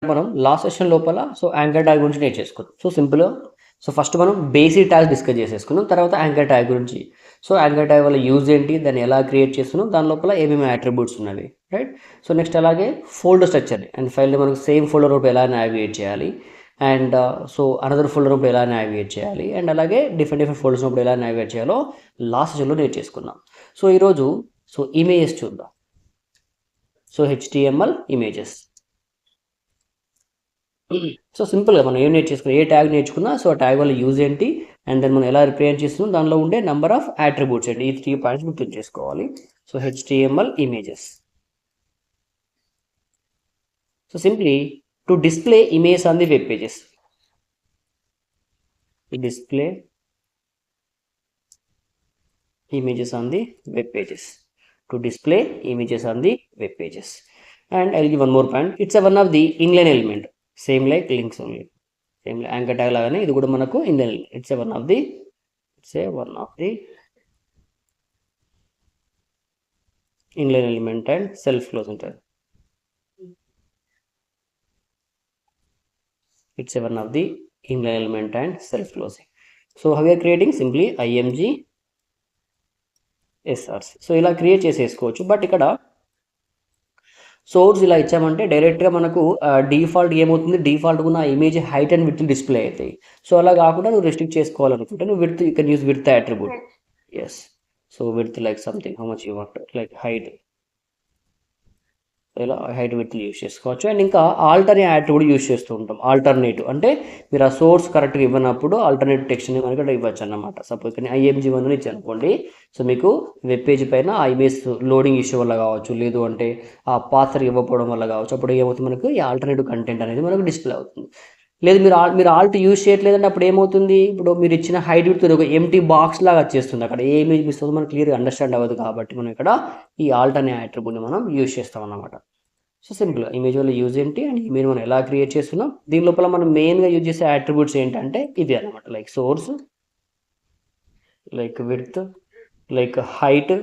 మనం last session లోపల anchor tag గురించి నేర్చేసుకుందాం. సింపుల్గా ఫస్ట్ మనం బేసిక్ ట్యాగ్ డిస్కస్ చేసేసుకుందాం. తర్వాత యాంకర్ ట్యాగ్ గురించి యాంకర్ ట్యాగ్ వల్ల యూజ్ ఏంటి, దాన్ని ఎలా క్రియేట్ చేస్తున్నాం, దాని లోపల ఏమేమి అట్రిబ్యూట్స్ ఉన్నవి, రైట్. నెక్స్ట్ అలాగే ఫోల్డర్ స్ట్రక్చర్ని అండ్ ఫైల్ని మనకు సేమ్ ఫోల్డర్ రూపంలో ఎలా నావిగేట్ చేయాలి, అండ్ అనదర్ ఫోల్డర్ రూపంలో ఎలా నావిగేట్ చేయాలి, అండ్ అలాగే డిఫరెంట్ ఫోల్డర్స్ రూపంలో ఎలా నావిగేట్ చేయాలో లాస్ట్ సెషన్లో నేర్చేసుకున్నాం. ఈరోజు ఇమేజెస్ చూద్దాం. HTML images. సింపుల్గా మనం ఏం నేర్చుకున్నాం, ఏ ట్యాగ్ నేర్చుకున్నా ఆ ట్యాగ్ వల్ల యూజ్ ఏంటి, అండ్ దెన్ మనం ఎలా రిప్రజెంట్ చేస్తున్నాం, దానిలో ఉండే నెంబర్ ఆఫ్ అట్రిబ్యూట్స్ ఏంటి, ఈ 3 పాయింట్స్ గుర్తు చేసుకోవాలి. HTML images. Simply to display image on the web pages. Display images on the web pages. To display images on the web pages. And I'll give one more point. It's one of the inline element. Same like links only. Same like anchor tag lagane idu kuda manaku inline element. It's one of the inline element and self closing tag. It's one of the inline element and self closing. So how we are creating? Simply img SRC. ఇలా create చేసేసుకోవచ్చు. But ఇక్కడ source ఇలా ఇచ్చామంటే డైరెక్ట్గా మనకు default ఏమవుతుంది, default ఉన్న image height and width display అవుతాయి. అలా కాకుండా నువ్వు రెస్ట్రిక్ట్ చేసుకోవాలనుకుంటే నువ్వు width, you can use width attribute. Yes. Width like something how much you want, like height, ఇలా హైట్ విడ్త్ యూస్ చేసుకోవచ్చు. అండ్ ఇంకా ఆల్టర్నేట్ అట్రిబ్యూట్ యూస్ చేస్తూ ఉంటాం. ఆల్టర్నేటివ్ అంటే మీరు ఆ సోర్స్ కరెక్ట్గా ఇవ్వనప్పుడు ఆల్టర్నేటివ్ టెక్స్ట్ని మనకి ఇక్కడ ఇవ్వచ్చు అన్నమాట. సపోజ్ కానీ IMG1 ఇచ్చి అనుకోండి, మీకు వెబ్ పేజ్ పైన ఆ ఇమేజ్ లోడింగ్ ఇష్యూ వల్ల కావచ్చు, లేదు అంటే ఆ పాత్ర ఇవ్వకపోవడం వల్ల కావచ్చు, అప్పుడు ఏమవుతుంది, మనకు ఈ ఆల్టర్నేటివ్ కంటెంట్ అనేది మనకు డిస్ప్లే అవుతుంది. లేదు మీరు ఆల్ట్ యూజ్ చేయట్లేదంటే అప్పుడు ఏమవుతుంది, ఇప్పుడు మీరు ఇచ్చిన హైట్ విడ్త్ ఒక ఎంటీ బాక్స్ లాగా వచ్చేస్తుంది, అక్కడ ఏ ఇమేజ్ మిస్ అవుతుందో మనకు క్లియర్గా అండర్స్టాండ్ అవ్వదు. కాబట్టి మనం ఇక్కడ ఈ ఆల్టర్నేట్ అట్రిబ్యూట్ని మనం యూజ్ చేస్తాం అన్నమాట. సింపుల్ ఇమేజ్ వల్ల యూజ్ ఏంటి అండ్ ఇమేజ్ మనం ఎలా క్రియేట్ చేస్తున్నాం, దీని లోపల మనం మెయిన్గా యూజ్ చేసే అట్రిబ్యూట్స్ ఏంటంటే ఇది అనమాట. Like source, like width, like height,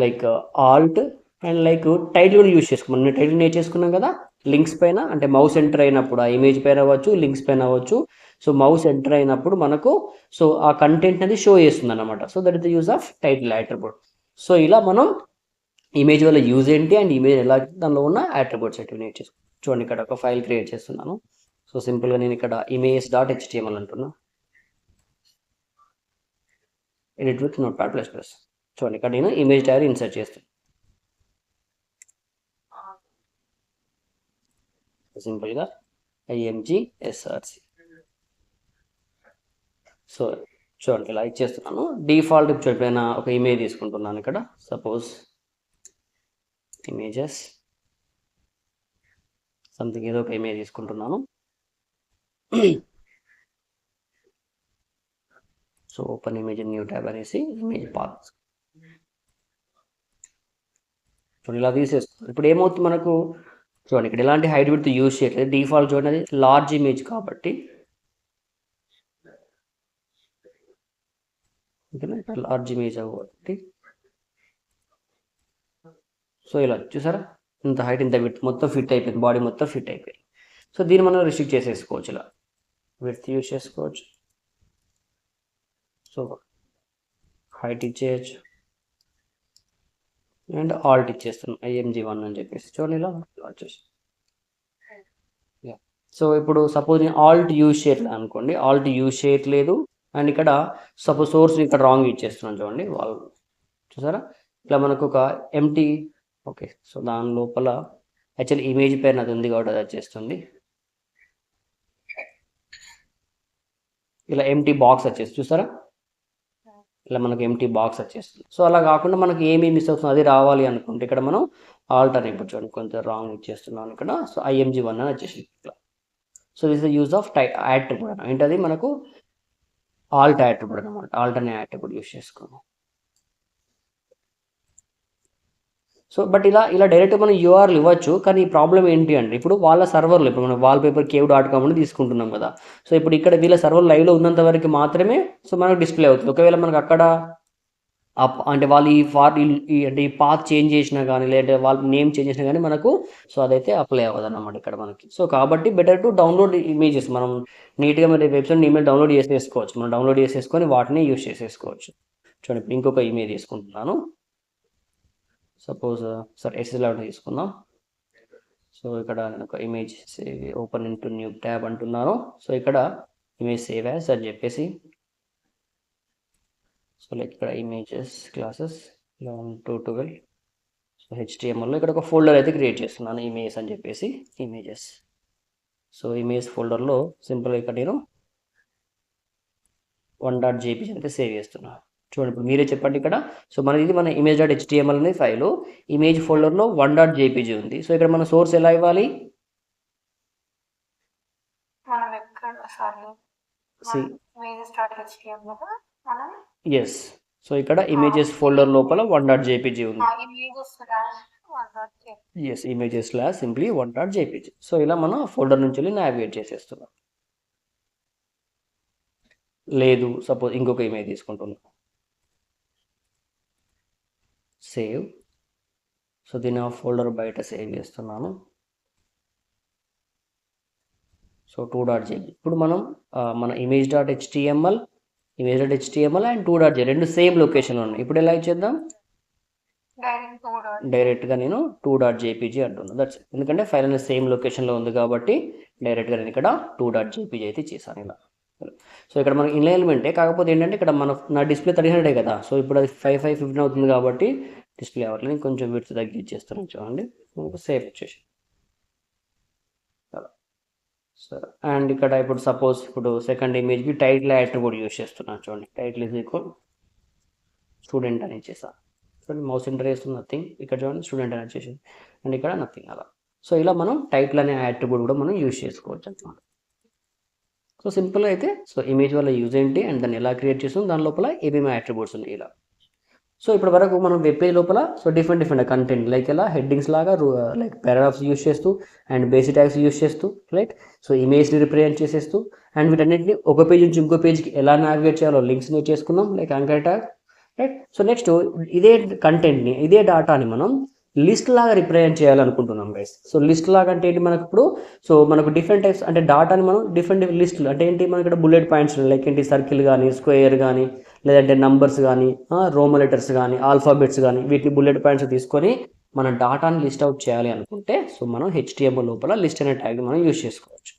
like Alt, and like title కూడా యూజ్ చేసుకున్నాం. మనం టైటిల్ నేర్చేసుకున్నాం కదా, లింక్స్ పైన అంటే మౌస్ ఎంటర్ అయినప్పుడు ఆ ఇమేజ్ పైన అవ్వచ్చు, లింక్స్ పైన అవ్వచ్చు. మౌస్ ఎంటర్ అయినప్పుడు మనకు ఆ కంటెంట్ అనేది షో చేస్తుంది అనమాట. That is the use of title attribute. ఇలా మనం ఇమేజ్ వల్ల యూజ్ ఏంటి అండ్ ఇమేజ్ ఎలా, దానిలో ఉన్న అట్రిబ్యూట్స్ ఏంటి నేర్చేసుకో. చూడండి, ఇక్కడ ఒక ఫైల్ క్రియేట్ చేస్తున్నాను. సింపుల్గా నేను ఇక్కడ images.html అంటున్నా. Edit with notepad plus plus. చూడండి, ఇక్కడ నేను ఇమేజ్ ట్యాగ్ ఇన్సర్ట్ చేస్తాను. సింపుల్గా img src. చూడండి, ఇలా ఇచ్చేస్తున్నాను. డిఫాల్ట్ ఎప్పుడైనా ఒక ఇమేజ్ తీసుకుంటున్నాను. ఇక్కడ సపోజ్ ఇమేజెస్ సంథింగ్ ఏదో ఒక ఇమేజ్ తీసుకుంటున్నాను. ఓపెన్ ఇమేజ్ న్యూ ట్యాబ్ అనేసి ఇమేజ్ పాత్. చూడండి, ఇలా తీసేస్తున్నాను. ఇప్పుడు ఏమవుతుంది మనకు, చూడండి ఇక్కడ ఎలాంటి హైట్ విడ్త్ యూజ్ చేయట్లేదు. డిఫాల్ట్ చూడండి, అది లార్జ్ ఇమేజ్ కాబట్టి ఓకేనా, ఇక్కడ లార్జ్ ఇమేజ్ కాబట్టి ఇలా చూసారా, ఇంత హైట్ ఇంత విడ్త్ మొత్తం ఫిట్ అయిపోయింది, బాడీ మొత్తం ఫిట్ అయిపోయింది. దీన్ని మనం రిస్ట్రిక్ట్ చేసేసుకోవచ్చు. ఇలా విడ్త్ యూజ్ చేసుకోవచ్చు, హైట్ ఇచ్చేయచ్చు, అండ్ ఆల్ట్ ఇచ్చేస్తున్నాం IMG1 అని చెప్పేసి. చూడండి, ఇలా వచ్చేసి. ఇప్పుడు సపోజ్ నేను ఆల్ట్ యూజ్ చేయట్లేదు అనుకోండి, ఆల్ట్ యూజ్ చేయట్లేదు అండ్ ఇక్కడ సపోజ్ సోర్స్ ఇక్కడ రాంగ్ ఇచ్చేస్తున్నాను. చూడండి, వాళ్ళు చూసారా, ఇలా మనకు ఒక ఎంటీ. ఓకే, దాని లోపల యాక్చువల్లీ ఇమేజ్ పైన అది ఉంది కాబట్టి అది వచ్చేస్తుంది. ఇలా ఎంటీ బాక్స్ వచ్చేస్తుంది, చూసారా, ఇలా మనకు ఎంటీ బాక్స్ వచ్చేస్తుంది. అలా కాకుండా మనకి ఏమీ మిస్ అవుతుంది అది రావాలి అనుకుంటే ఇక్కడ మనం ఆల్టర్నేటివ్, చూడండి కొంచెం రాంగ్ ఇచ్చేస్తున్నాను ఇక్కడ. IMG1 అని వచ్చేసింది ఇట్లా. This the use of attribute. ఏంటది మనకు ఆల్ట్ అట్రిబ్యూట్ అనమాట. ఆల్టర్నేట్ అట్రిబ్యూట్ యూజ్ చేసుకోండి. బట్ ఇలా డైరెక్ట్ మనం URL ఇవ్వచ్చు, కానీ ఈ ప్రాబ్లం ఏంటి అంటే ఇప్పుడు వాళ్ళ సర్వర్లో, ఇప్పుడు మనం wallpaper.cave.com అని తీసుకుంటున్నాం కదా. ఇప్పుడు ఇక్కడ వీళ్ళ సర్వర్ లైవ్లో ఉన్నంత వరకు మాత్రమే మనకు డిస్ప్లే అవుతుంది. ఒకవేళ మనకు అక్కడ అంటే వాళ్ళు అంటే ఈ పాత్ చేంజ్ చేసినా కానీ లేదంటే వాళ్ళ నేమ్ చేంజ్ చేసినా కానీ మనకు సో అదైతే అప్లై అవ్వదు అన్నమాట ఇక్కడ మనకి. సో కాబట్టి బెటర్ టు డౌన్లోడ్ ఇమేజెస్. మనం నీట్గా మరి వెబ్సైట్ ఈమెయిల్ డౌన్లోడ్ చేసేసుకోవచ్చు. మనం డౌన్లోడ్ చేసేసుకొని వాటిని యూస్ చేసేసుకోవచ్చు. చూడండి ఇప్పుడు ఇంకొక ఇమేజ్ తీసుకుంటున్నాను. సపోజ్ సరే SSL తీసుకుందాం. సో ఇక్కడ నేను ఒక image open into new tab అంటున్నాను. సో ఇక్కడ ఇమేజ్ సేవ్ యాజ్ అని చెప్పేసి సో లైక్ ఇక్కడ ఇమేజెస్ క్లాసెస్ 11 to 12. సో HTMLలో ఇక్కడ ఒక ఫోల్డర్ అయితే క్రియేట్ చేస్తున్నాను ఇమేజ్ అని చెప్పేసి ఇమేజెస్. సో ఇమేజ్ ఫోల్డర్లో సింపుల్గా ఇక్కడ నేను 1.jpg అయితే సేవ్ చేస్తున్నాను. చూడండి ఇప్పుడు మీరే చెప్పండి ఇక్కడ. సో మన image.html అనే ఫైలు ఇమేజ్ ఫోల్డర్లో 1.jpg ఉంది. సో ఇక్కడ మన సోర్స్ ఎలా ఇవ్వాలి? ఎస్. సో ఇక్కడ ఇమేజెస్ ఫోల్డర్ లోపల 1.jpg ఉంది. Yes, images simply 1.jpg. So ఇలా మనం ఫోల్డర్ నుంచి వెళ్ళి నావిగేట్ చేసేస్తున్నాం. లేదు సపోజ్ ఇంకొక ఇమేజ్ తీసుకుంటున్నాం. సేవ్. సో దీని ఆ ఫోల్డర్ బయట సేవ్ చేస్తున్నాను. So 2.jpg. ఇప్పుడు మనం మన image.html అండ్ 2.jpg రెండు సేమ్ లొకేషన్లో ఉన్నాయి. ఇప్పుడు ఎలా ఇచ్చేద్దాం? డైరెక్ట్గా నేను 2.jpg అంటున్నాను. దట్స్ ఎందుకంటే ఫైల్ అనేది సేమ్ లొకేషన్లో ఉంది కాబట్టి డైరెక్ట్గా నేను ఇక్కడ 2.jpg అయితే చేశాను ఇలా. సో ఇక్కడ మనకి ఇన్లైన్ ఎలిమెంటే, కాకపోతే ఏంటంటే ఇక్కడ నా డిస్ప్లే 300 కదా. సో ఇప్పుడు అది 5515 అవుతుంది కాబట్టి డిస్ప్లే అవ్వట్లేదు. కొంచెం విడ్త్ తగ్గించేస్తున్నాను చూడండి. సేవ్ వచ్చేసి సరే. అండ్ ఇక్కడ ఇప్పుడు సపోజ్ ఇప్పుడు సెకండ్ ఇమేజ్కి టైటిల్ అట్రిబ్యూట్ యూస్ చేస్తున్నాను. చూడండి టైటిల్ ఈజ్ ఈక్వల్ స్టూడెంట్ అని ఇచ్చేసాను. చూడండి మౌస్ ఎంటర్ చేస్తుంది నథింగ్. ఇక్కడ చూడండి స్టూడెంట్ అని వచ్చేసింది అండ్ ఇక్కడ నథింగ్ అలా. సో ఇలా మనం టైటిల్ అనే అట్రిబ్యూట్ కూడా మనం యూస్ చేసుకోవచ్చు అనమాట. సో సింపుల్గా అయితే సో ఇమేజ్ వల్ల యూజ్ ఏంటి అండ్ దాన్ని ఎలా క్రియేట్ చేస్తాం, దాని లోపల ఏమేమి అట్రిబ్యూట్స్ ఉన్నాయి ఇలా. సో ఇప్పటి వరకు మనం వెబ్ పేజ్ లోపల సో డిఫరెంట్ కంటెంట్ లైక్ ఇలా హెడ్డింగ్స్ లాగా లైక్ పారాగ్రాఫ్స్ యూస్ చేస్తూ అండ్ బేసిక్ ట్యాగ్స్ యూస్ చేస్తూ రైట్. సో ఇమేజ్ని రిప్రజెంట్ చేసేస్తూ అండ్ వీటన్నిటిని ఒక పేజ్ నుంచి ఇంకో పేజ్కి ఎలా నావిగేట్ చేయాలో లింక్స్ని చేసుకున్నాం like anchor tag right. So next ఇదే కంటెంట్ని ఇదే డాటాని మనం లిస్ట్ లాగా రిప్రజెంట్ చేయాలనుకుంటున్నాం గైస్. సో లిస్ట్ లాగా అంటే ఏంటి మనకు ఇప్పుడు సో మనకు డిఫరెంట్ టైప్స్ అంటే డాటాని మనం డిఫరెంట్ లిస్టులు అంటే ఏంటి మనకి ఇక్కడ బుల్లెట్ పాయింట్స్ లైక్ ఏంటి సర్కిల్ కానీ స్క్వేర్ కానీ లేదంటే నంబర్స్ కానీ రోమన్ లెటర్స్ కానీ ఆల్ఫాబెట్స్ కానీ వీటిని బుల్లెట్ పాయింట్స్ తీసుకొని మన డాటాని లిస్ట్ అవుట్ చేయాలి అనుకుంటే సో మనం HTML లోపల లిస్ట్ అనే ట్యాగ్ మనం యూజ్ చేసుకోవచ్చు.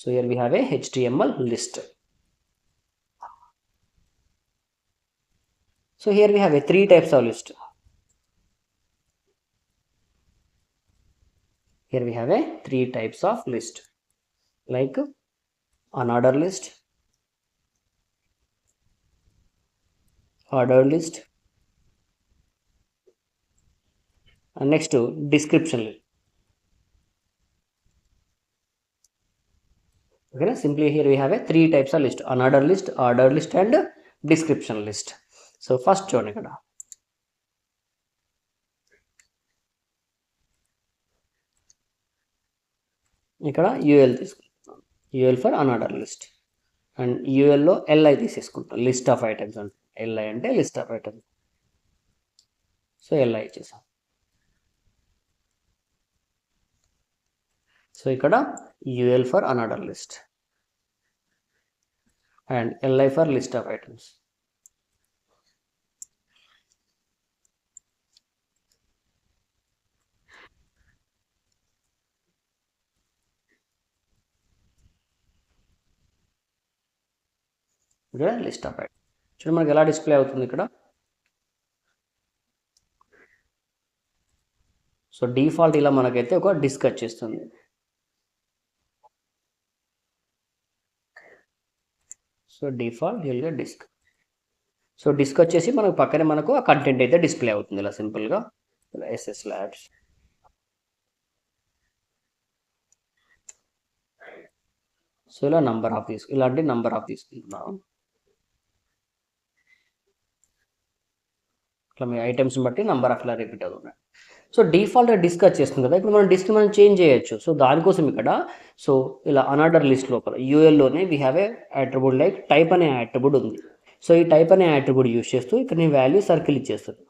So here we have A HTML list. So here we have A 3 types of list. Here we have a 3 types of list like unordered list, ordered list, and next to description list. Okay, simply here we have a 3 types of list: unordered list, ordered list, and description list. So first one ikkada ఇక్కడ UL తీసుకుంటాం. UL for unordered list and ULలో LI తీసేసుకుంటాం. List of items అంటే LI అంటే list of items. So LI ఇచ్చేసాం. So ఇక్కడ UL for unordered list and LI for list of items. ఇక్కడ list of items చూడండి మనకి ఎలా డిస్ప్లే అవుతుంది ఇక్కడ. సో డిఫాల్ట్ ఇలా మనకైతే ఒక డిస్క్ వచ్చేస్తుంది. సో డిఫాల్ట్ ఇలా డిస్క్. సో డిస్క్ వచ్చేసి మనకు పక్కనే మనకు ఆ కంటెంట్ అయితే డిస్ప్లే అవుతుంది ఇలా సింపుల్గా SS Labs. సో ఇలా ఇలాంటి నంబర్ ఆఫ్ తీసుకుంటున్నాం. ఇట్లా మీ ఐటమ్స్ని బట్టి నంబర్ ఆఫ్ ఇలా రిపీట్ అవుతున్నాయి. సో డిఫాల్ట్గా డిస్క్ వచ్చేస్తుంది కదా. ఇప్పుడు మనం డిస్క్ మనం చేంజ్ చేయొచ్చు. సో దానికోసం ఇక్కడ సో ఇలా అన్ఆర్డర్ లిస్ట్ లోపల ULలోనే we have a attribute like type అనే అట్రిబ్యూట్ ఉంది. సో ఈ టైప్ అనే యాట్రిబ్యూట్ యూస్ చేస్తూ ఇక్కడ నేను వాల్యూ సర్కిల్ ఇచ్చేస్తాను.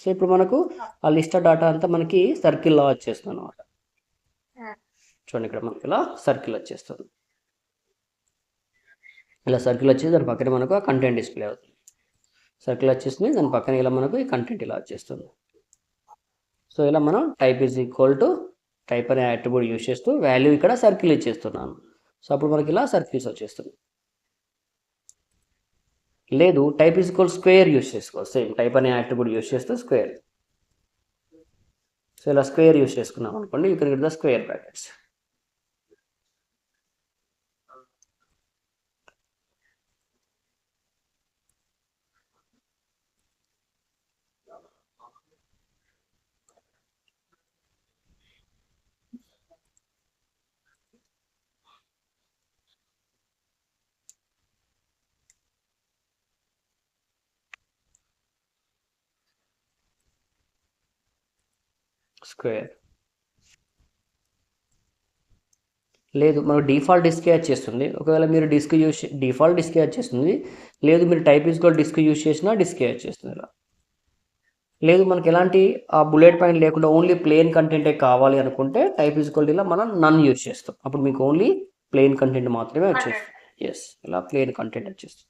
సో ఇప్పుడు మనకు ఆ లిస్ట్ డేటా అంతా మనకి సర్కిల్లో వచ్చేస్తుంది అనమాట. చూడండి ఇక్కడ మనకి ఇలా సర్కిల్ వచ్చేస్తుంది. ఇలా సర్కిల్ వచ్చేసి దాని పక్కన మనకు ఆ కంటెంట్ డిస్ప్లే అవుతుంది. సర్కిల్ వచ్చేసింది, దాని పక్కన ఇలా మనకు ఈ కంటెంట్ ఇలా వచ్చేస్తుంది. సో ఇలా మనం type is equal to type అనే యాట్రిబ్యూట్ యూస్ చేస్తూ వాల్యూ ఇక్కడ సర్కిల్ ఇచ్చేస్తున్నాను. సో అప్పుడు మనకి ఇలా సర్కిల్స్ వచ్చేస్తుంది. లేదు type is equal square use చేసుకో, సేమ్ టైప్ అనే యాట్రిబ్యూట్ యూస్ చేస్తూ స్క్వేర్. సో ఇలా స్క్వేర్ యూస్ చేసుకున్నాం అనుకోండి, you can get the square brackets. Square లేదు మనకు డిఫాల్ట్ డిస్క్ వచ్చేస్తుంది. ఒకవేళ మీరు డిఫాల్ట్ డిస్క్ వచ్చేస్తుంది. లేదు మీరు టైప్ ఈజ్కోల్ డిస్క్ యూస్ చేసినా డిస్క్ వచ్చేస్తుంది. ఇలా లేదు మనకి ఎలాంటి ఆ బుల్లెట్ పాయింట్ లేకుండా ఓన్లీ ప్లెయిన్ కంటెంటే కావాలి అనుకుంటే టైప్ ఈజ్కోల్ ఇలా మనం నన్ యూస్ చేస్తాం. అప్పుడు మీకు ఓన్లీ ప్లెయిన్ కంటెంట్ మాత్రమే వచ్చేస్తుంది. ఎస్ ఇలా ప్లెయిన్ కంటెంట్ వచ్చేస్తుంది.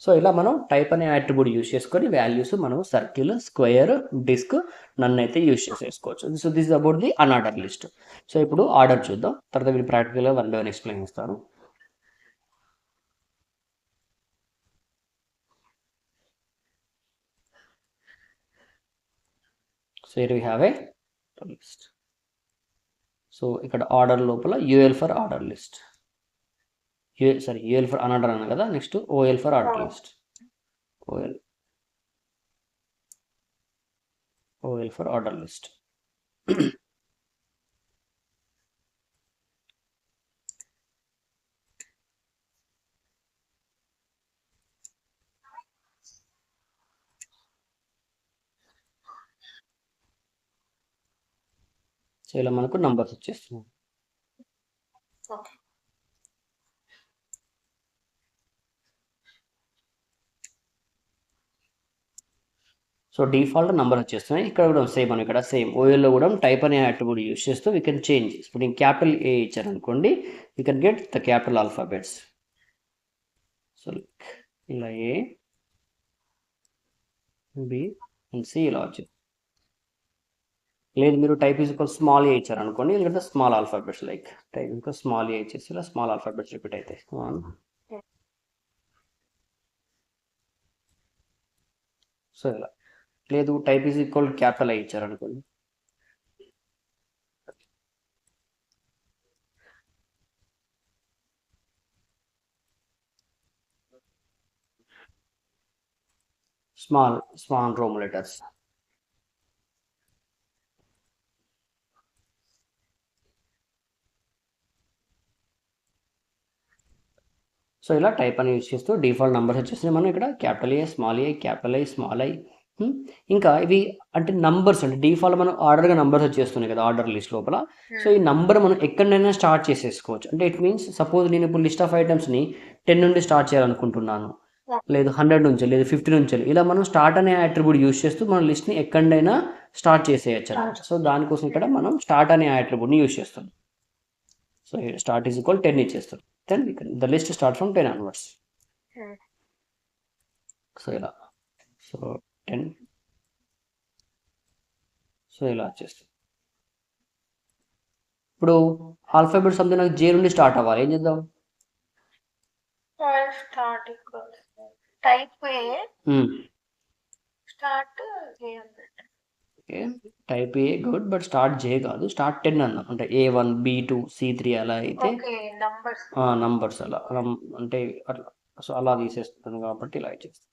సో ఇలా మనం టైప్ అనే యాట్రిబ్యూట్ యూస్ చేసుకొని వాల్యూస్ మనం సర్కిల్, స్క్వేర్, డిస్క్ నన్ను అయితే యూస్ చేసేసుకోవచ్చు. So this is about the unorder list. So ఇప్పుడు ఆర్డర్ చూద్దాం, తర్వాత మీరు ప్రాక్టికల్గా 1 by 1 ఎక్స్ప్లెయిన్ చేస్తాను. So here we have a list. So ఇక్కడ ఆర్డర్ లోపల UL for order list, UL for unorder అన్న కదా, next ఓఎల్ for order list, ఓఎల్ for order list. So ఇలా మనకు నంబర్స్ వచ్చేస్తున్నాయి. సో డిఫాల్ట్ నెంబర్ వచ్చేస్తున్నాయి. ఇక్కడ కూడా సేమ్ అని, ఇక్కడ సేమ్ ఓఎల్లో కూడా టైప్ అనే యాట్రిబ్యూట్ యూస్ చేస్తూ వీ కెన్ చేంజ్. ఇప్పుడు నేను క్యాపిటల్ ఏ ఇచ్చాను అనుకోండి, you can get the capital alphabets. So ఇలా ఏ, బి అండ్ సి ఇలా వచ్చింది. లేదు మీరు టైప్ ఈజ్ ఈక్వల్ స్మాల్ ఏ ఇచ్చారు అనుకోండి, ఎందుకంటే స్మాల్ ఆల్ఫాబెట్స్ లైక్ టైప్ ఇంకా స్మాల్ ఏ ఇచ్చేసి ఇలా స్మాల్ ఆల్ఫాబెట్స్ రిపీట్ అవుతాయి. 1. సో ఇలా లేదు type is equal capital I ఇచ్చారు అనుకోండి, స్మాల్ రోమ్ లెటర్స్. సో ఇలా టైప్ అని యూజ్ చేస్తూ డిఫాల్ట్ నెంబర్స్ వచ్చేసి మనం ఇక్కడ capital A, small A, capital I, small I. ఇంకా ఇవి అంటే నంబర్స్, అంటే డిఫాల్ట్ మనం ఆర్డర్గా నంబర్స్ వచ్చేస్తున్నాయి కదా ఆర్డర్ లిస్ట్ లోపల. సో ఈ నంబర్ మనం ఎక్కడైనా స్టార్ట్ చేసేసుకోవచ్చు. అంటే ఇట్ మీన్స్ సపోజ్ నేను ఇప్పుడు లిస్ట్ ఆఫ్ ఐటమ్స్ని 10 నుండి స్టార్ట్ చేయాలనుకుంటున్నాను, లేదు 100 నుంచి, లేదు 50 నుంచి, ఇలా మనం స్టార్ట్ అనే అట్రిబ్యూట్ యూస్ చేస్తూ మన లిస్ట్ని ఎక్కడైనా స్టార్ట్ చేసేయచ్చు అనమాట. సో దానికోసం ఇక్కడ మనం స్టార్ట్ అనే అట్రిబ్యూట్ని యూస్ చేస్తాం. సో స్టార్ట్ ఈజ్ ఈక్వల్ 10 ఇచ్చేస్తాం, then the list start from 10 onwards. So ఇలా, సో 10. సో ఇలా వచ్చేస్తుంది. ఇప్పుడు ఆల్ఫాబెట్ సంథింగ్ నాకు జే నుండి స్టార్ట్ అవ్వాలి, ఏం చేద్దాం? Start equals type A start J అన్నట్టు. Okay type A good, but start J కాదు, స్టార్ట్ 10 అన్నాం. అంటే A1, B2, C3 అలా అయితే నంబర్స్ అలా అంటే అట్లా. సో అలా తీసేస్తుంది కాబట్టి ఇలా ఇచ్చేస్తాం.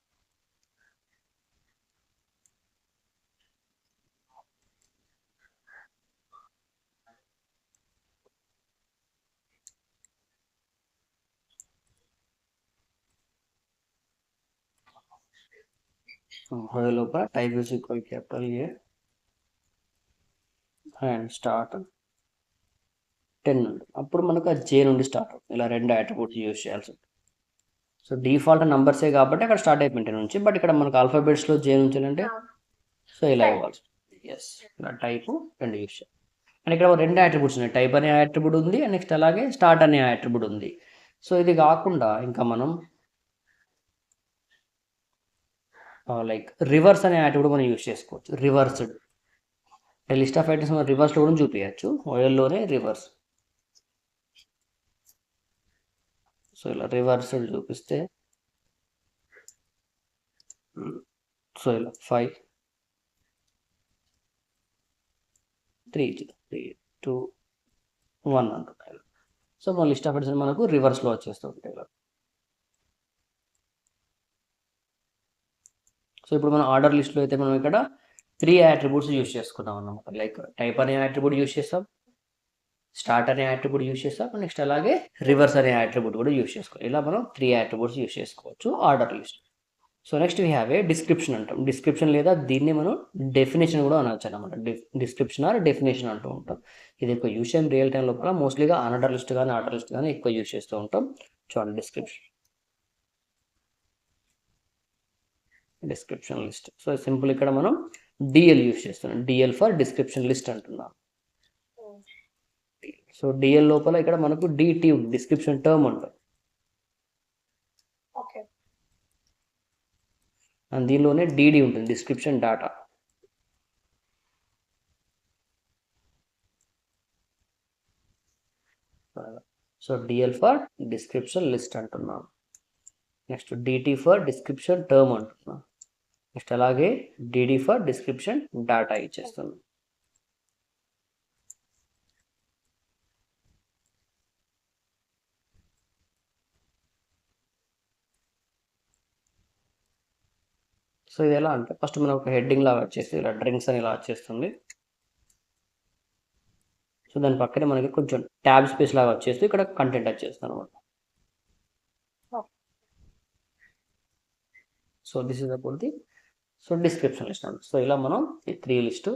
లోపల type is equal capital A and start 10 ఉంటుంది. అప్పుడు మనకు ఆ జే నుండి స్టార్ట్ అవుతుంది. ఇలా 2 అట్రిబ్యూట్స్ యూజ్ చేయాల్సి ఉంటుంది. సో డిఫాల్ట్ నంబర్సే కాబట్టి అక్కడ స్టార్ట్ అయిపోయింది 10 నుంచి. బట్ ఇక్కడ మనకు ఆల్ఫాబెట్స్లో జే నుంచి అంటే సో ఇలా ఇవ్వాల్సి ఉంటుంది. ఎస్, ఇలా టైపు 2 యూజ్ చేయాలి. అండ్ ఇక్కడ 2 అట్రిబ్యూట్స్ ఉన్నాయి. టైప్ అనే అట్రిబ్యూట్ ఉంది, అండ్ నెక్స్ట్ అలాగే స్టార్ట్ అనే అట్రిబ్యూట్ ఉంది. సో ఇది కాకుండా ఇంకా మనం లైక్ రివర్స్ అనే అట్రిబ్యూట్ మనం యూజ్ చేసుకోవచ్చు. రివర్స్డ్ లిస్ట్ ఆఫ్ ఐటమ్స్ మనం రివర్స్లో కూడా చూపించచ్చు. ఓఎల్లోనే రివర్స్. సో ఇలా రివర్స్డ్ చూపిస్తే సో ఇలా 5 3 3 2 1 అంటున్నాయి. సో మన లిస్ట్ ఆఫ్ ఐటమ్స్ మనకు రివర్స్లో వచ్చేస్తూ ఉంటాయి ఇలా. సో ఇప్పుడు మనం ఆర్డర్ లిస్ట్లో అయితే మనం ఇక్కడ 3 అట్రిబ్యూట్స్ యూజ్ చేసుకున్నాం అన్నమాట. లైక్ టైప్ అనే అట్రిబ్యూట్ యూజ్ చేస్తాం, స్టార్ట్ అనే అట్రిబ్యూట్ యూజ్ చేస్తాం, నెక్స్ట్ అలాగే రివర్స్ అనే అట్రిబ్యూట్ కూడా యూజ్ చేసుకోవాలి. ఇలా మనం 3 అట్రిబ్యూట్స్ యూజ్ చేసుకోవచ్చు order list. So next we have A description అంటాం. డిస్క్రిప్షన్ లేదా దీన్ని మనం డెఫినేషన్ కూడా అనొచ్చు అనమాట. డిస్క్రిప్షన్ ఆర్ డెఫినేషన్ అంటూ ఉంటాం. ఇది ఎక్కువ యూజ్ చేయం రియల్ టైం లోపల. మోస్ట్లీగా అన్ఆర్డర్ లిస్ట్ కానీ ఆర్డర్ లిస్ట్ కానీ ఎక్కువ యూజ్ చేస్తూ ఉంటాం. చూడండి డిస్క్రిప్షన్ లిస్ట్. సో సింపుల్ ఇక్కడ మనం డిఎల్ యూజ్ చేస్తున్నాం. డిఎల్ ఫర్ డిస్క్రిప్షన్ లిస్ట్ అంటున్నాం. సో డిఎల్ లోపల ఇక్కడ మనకు డిటి డిస్క్రిప్షన్ టర్మ్ ఉంటుంది. ఓకే. అండ్ దీనిలోనే డిడి ఉంటుంది, description data. So DL for description list అంటున్నాం. Next DT for description term అంటున్నాం. నెక్స్ట్ అలాగే డిడి ఫర్ డిస్క్రిప్షన్ డాటా ఇచ్చేస్తున్నాం. సో ఇది ఎలా అంటే ఫస్ట్ మనం ఒక హెడ్డింగ్ లాగా వచ్చేసి ఇలా డ్రింక్స్ అని ఇలా వచ్చేస్తుంది. సో దాని పక్కనే మనకి కొంచెం ట్యాబ్ స్పేస్ లాగా వచ్చేసి ఇక్కడ కంటెంట్ వచ్చేస్తుంది అనమాట. So this is about the description list అండి. సో ఇలా మనం ఈ 3 లిస్ట్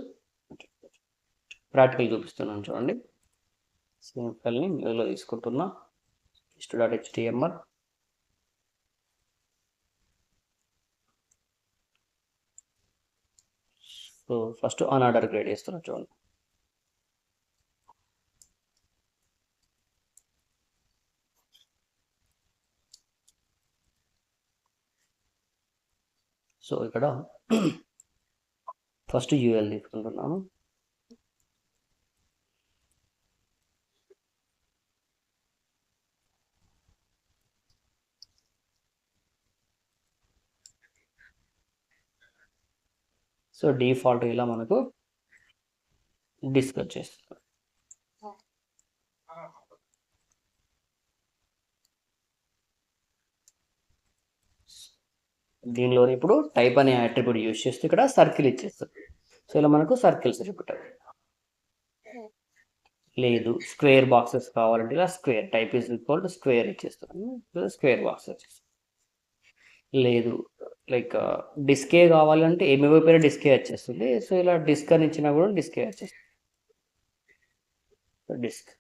ప్రాక్టికల్ చూపిస్తున్నాను చూడండి. సేమ్ ఫైల్ని ఇందులో తీసుకుంటున్నా. లిస్ట్.html. సో ఫస్ట్ అన్ఆర్డర్ క్రియేట్ చేస్తున్నా చూడండి. సో ఇక్కడ ఫస్ట్ యూఎల్ తీసుకుంటున్నాను. సో డిఫాల్ట్ ఇలా మనకు డిస్క్ వచ్చేస్తుంది. దీనిలో ఇప్పుడు టైప్ అనే అట్రిబ్యూట్ యూజ్ చేస్తే ఇక్కడ సర్కిల్ ఇచ్చేస్తుంది. సో ఇలా మనకు సర్కిల్స్ రిపీట్. లేదు స్క్వేర్ బాక్సెస్ కావాలంటే ఇలా square type is equal to square ఇచ్చేస్తాను. స్క్వేర్ బాక్స్ వచ్చేస్తుంది. లేదు లైక్ డిస్కే కావాలంటే ఏమేవో పేరు డిస్కే వచ్చేస్తుంది. సో ఇలా డిస్క్ అని ఇచ్చినా కూడా డిస్కే వచ్చేస్తుంది. డిస్క్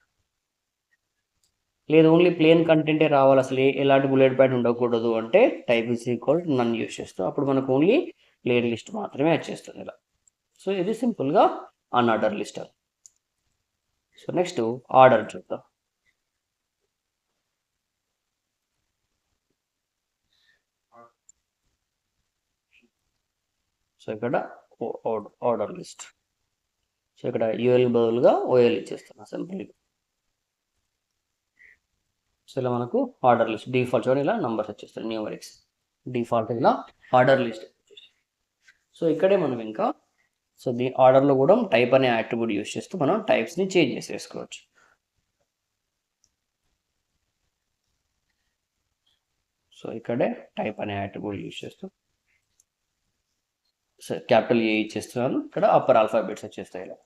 లేదు ఓన్లీ ప్లేన్ కంటెంటే రావాలి, అసలు ఎలాంటి బుల్లెట్ పాయింట్ ఉండకూడదు అంటే type is equal none use చేస్తాం. అప్పుడు మనకు ఓన్లీ ప్లేన్ లిస్ట్ మాత్రమే వచ్చేస్తుంది ఇలా. సో ఇది సింపుల్గా unorder list. So next order చూద్దాం. సో ఇక్కడ ఆర్డర్ లిస్ట్. సో ఇక్కడ యూఎల్ బదులుగా ఓఎల్ ఇచ్చేస్తున్నా సింపుల్గా. సో ఇలా మనకు ఆర్డర్ లిస్ట్ డిఫాల్ట్ చూడండి ఇలా నంబర్స్ వచ్చేస్తాయి న్యూమరిక్స్. డిఫాల్ట్ ఇలా ఆర్డర్ లిస్ట్. సో ఇక్కడే మనం ఇంకా సో దీని ఆర్డర్లో కూడా టైప్ అనే అట్రిబ్యూట్ యూజ్ చేస్తూ మనం టైప్స్ని చేంజ్ చేసేసుకోవచ్చు. సో ఇక్కడే టైప్ అనే అట్రిబ్యూట్ యూజ్ చేస్తూ సో క్యాపిటల్ ఏ ఇచ్చేస్తున్నాను. ఇక్కడ అప్పర్ ఆల్ఫాబెట్స్ వచ్చేస్తాయి ఇలా.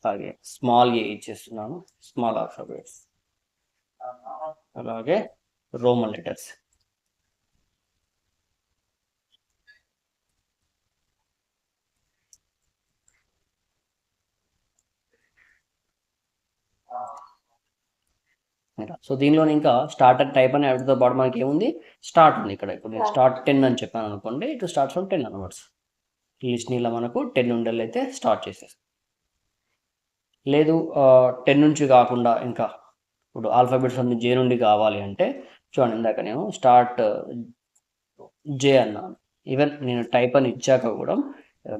అలాగే స్మాల్ ఏ ఇచ్చేస్తున్నాను, స్మాల్ ఆల్ఫాబెట్స్. అలాగే రోమన్ లెటర్స్. ఇలా. సో దీనిలో ఇంకా స్టార్టర్ టైప్ అనే యాడ్తో పాటు మనకి ఏముంది, స్టార్ట్ ఉంది ఇక్కడ. ఇప్పుడు నేను స్టార్ట్ 10 అని చెప్పాను అనుకోండి, ఇటు స్టార్ట్ ఫ్రమ్ 10 అనవర్స్. ఈ లిస్ట్ని ఇలా మనకు 10 ఉండేలు అయితే స్టార్ట్ చేసేస్తాం. లేదు 10 నుంచి కాకుండా ఇంకా ఇప్పుడు ఆల్ఫాబెట్స్ అన్ని జే నుండి కావాలి అంటే చూడండి, ఇందాక నేను స్టార్ట్ జే అన్నాను. ఈవెన్ నేను టైప్ అని ఇచ్చాక కూడా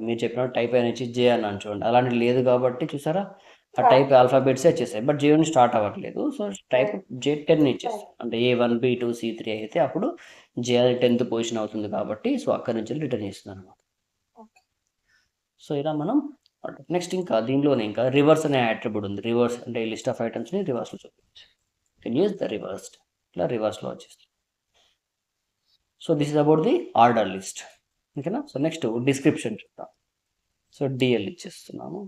మీరు చెప్పినట్టు టైప్ అని ఇచ్చి జే అన్నాను చూడండి, అలాంటి లేదు కాబట్టి చూసారా ఆ టైప్ ఆల్ఫాబెట్సే వచ్చేసాయి, బట్ జే నుండి స్టార్ట్ అవ్వట్లేదు. సో టైప్ జే 10 ఇచ్చేస్తాం, అంటే A1 B2 C3 అయితే అప్పుడు జే అది 10th పొజిషన్ అవుతుంది కాబట్టి సో అక్కడి నుంచి రిటర్న్ చేస్తున్నాను అనమాట. సో ఇలా మనం నెక్స్ట్ ఇంకా దీనిలోనే ఇంకా రివర్స్ అనే యాట్రిబ్యూట్ ఉంది. రివర్స్ అంటే లిస్ట్ ఆఫ్ ఐటమ్స్ని రివర్స్లో చూపించు, కెన్ యూజ్ ద రివర్స్డ్, ఇలా రివర్స్లో వచ్చేస్తుంది. So this is about the order list, ఓకేనా. సో నెక్స్ట్ డిస్క్రిప్షన్ చూద్దాం. సో డిఎల్ ఇచ్చేస్తున్నాము.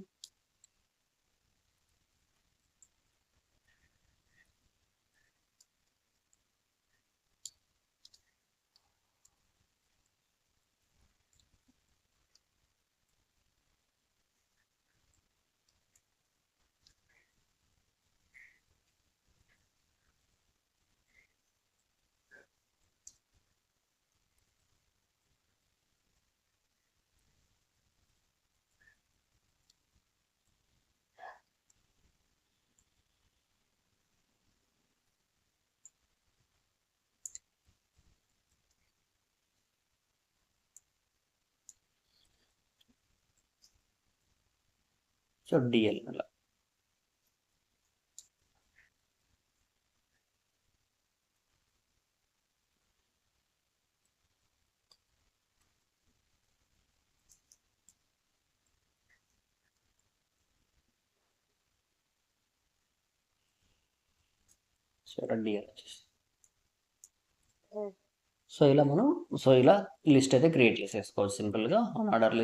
సో డిఎల్ అలా. సో ఇలా డిఎల్ వచ్చేసి. సో ఇలా మనం ఇలా లిస్ట్ అయితే క్రియేట్ చేసేసుకోవచ్చు సింపుల్గా ఆర్డర్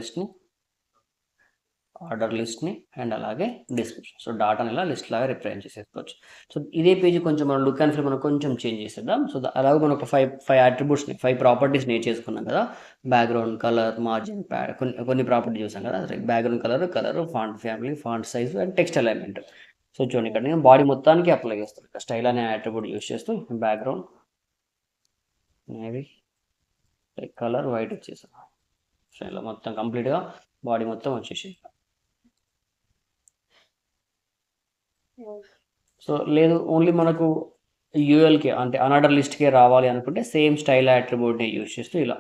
లిస్ట్ని అండ్ అలాగే డిస్క్రిప్షన్. సో డాటాని ఇలా లిస్ట్ లాగా రిప్రజెంట్ చేసేసుకోవచ్చు. సో ఇదే పేజీ కొంచెం మనం లుక్ అండ్ ఫీల్ మనం కొంచెం చేంజ్ చేసేద్దాం. సో అలాగే మనం ఒక 5 అట్రిబ్యూట్స్ని 5 ప్రాపర్టీస్ నేర్చేసుకున్నాం కదా. బ్యాక్గ్రౌండ్, కలర్, మార్జిన్, ప్యాడ్, కొన్ని ప్రాపర్టీ చూసాం కదా. Background colour, font family, font size and text alignment. So చూడండి ఇక్కడ నేను బాడీ మొత్తానికి అప్లై చేస్తాను. ఇక్కడ స్టైల్ అనే అట్రిబ్యూట్ యూస్ చేస్తూ బ్యాక్గ్రౌండ్ నేవీ, కలర్ వైట్ వచ్చేసాను. సో ఇలా మొత్తం కంప్లీట్గా బాడీ మొత్తం వచ్చేసి. సో లేదు ఓన్లీ మనకు యూఎల్కే అంటే అనార్డర్ లిస్ట్కే రావాలి అనుకుంటే సేమ్ స్టైల్ అట్రిబ్యూట్ని యూజ్ చేస్తూ ఇలా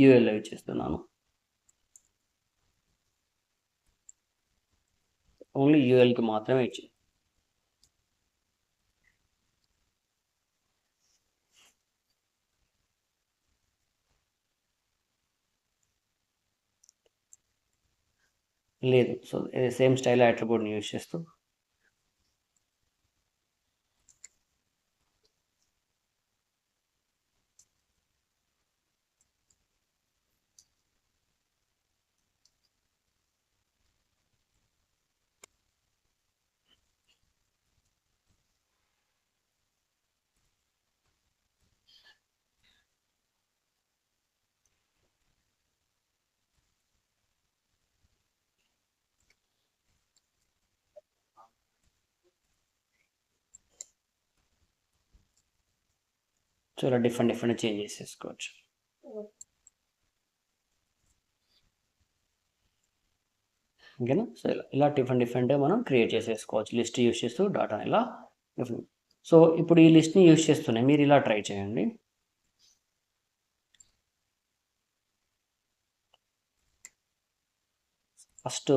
యూఎల్లో ఇచ్చేస్తున్నాను. ఓన్లీ యూఎల్కి మాత్రమే ఇచ్చి. లేదు సో సేమ్ స్టైల్ అట్రిబ్యూట్ని యూజ్ చేస్తూ సో ఇలా డిఫరెంట్ చేంజ్ చేసేసుకోవచ్చు. ఓకేనా. సో ఇలా డిఫరెంట్గా మనం క్రియేట్ చేసేసుకోవచ్చు లిస్ట్ యూజ్ చేస్తూ డాటా ఇలా డిఫరెంట్. సో ఇప్పుడు ఈ లిస్ట్ని యూజ్ చేస్తూనే మీరు ఇలా ట్రై చేయండి. ఫస్ట్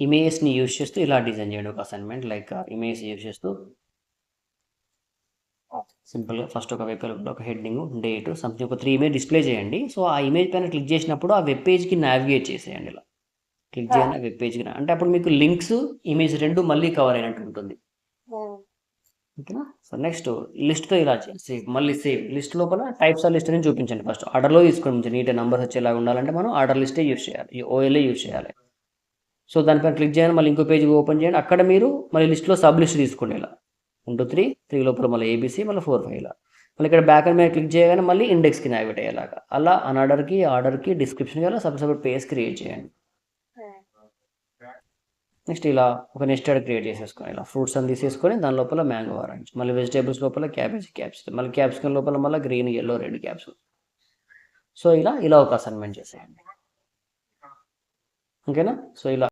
ఇమేజ్ని యూజ్ చేస్తూ ఇలా డిజైన్ చేయండి ఒక అసైన్మెంట్. లైక్ ఇమేజ్ యూజ్ చేస్తూ సింపుల్గా ఫస్ట్ ఒక వెబ్ ఒక హెడ్డింగ్, డేట్, సంథింగ్ ఒక 3 ఇమేజ్ డిస్ప్లే చేయండి. సో ఆ ఇమేజ్ పైన క్లిక్ చేసినప్పుడు ఆ వెబ్ పేజ్కి నావిగేట్ చేసేయండి. ఇలా క్లిక్ చేయండి వెబ్ పేజ్కి, అంటే అప్పుడు మీకు లింక్స్, ఇమేజ్ 2 మళ్ళీ కవర్ అయినట్టు ఉంటుంది. ఓకేనా. సో నెక్స్ట్ లిస్ట్తో ఇలా చేసి మళ్ళీ సేమ్ లిస్ట్ లోపల టైప్స్ ఆఫ్ లిస్ట్ అని చూపించండి. ఫస్ట్ ఆర్డర్లో తీసుకోండి, నీట్ నెంబర్స్ వచ్చేలాగా ఉండాలంటే మనం ఆర్డర్ లిస్టే యూజ్ చేయాలి, ఓఎల్ఏ యూజ్ చేయాలి. సో దానిపైన క్లిక్ చేయండి, మళ్ళీ ఇంకో పేజ్ ఓపెన్ చేయండి. అక్కడ మీరు మళ్ళీ లిస్ట్లో సబ్ లిస్ట్ తీసుకోండి. ఇలా 1 2 3 లోపల మళ్ళీ ABC, మళ్ళీ 4 5 ఇలా. మళ్ళీ ఇక్కడ బ్యాక్ అండ్ మీద క్లిక్ చేయగానే మళ్ళీ ఇండెక్స్కి నావిగేట్ అయ్యేలాగా అలా అనార్డర్కి, ఆర్డర్కి, డిస్క్రిప్షన్కి అలా సపరేట్ పేజ్ క్రియేట్ చేయండి. నెక్స్ట్ ఇలా ఒక నెస్టెడ్ క్రియేట్ చేసేసుకొని ఇలా ఫ్రూట్స్ అని తీసేసుకొని దాని లోపల మ్యాంగో ఆరెంజ్, మళ్ళీ వెజిటేబుల్స్ లోపల క్యాబేజీ క్యాప్సికమ్, మళ్ళీ క్యాప్సికమ్ లోపల మళ్ళీ green yellow red capsicum. So ఇలా ఒక అసైన్మెంట్ చేసేయండి. ఓకేనా? సో ఇలా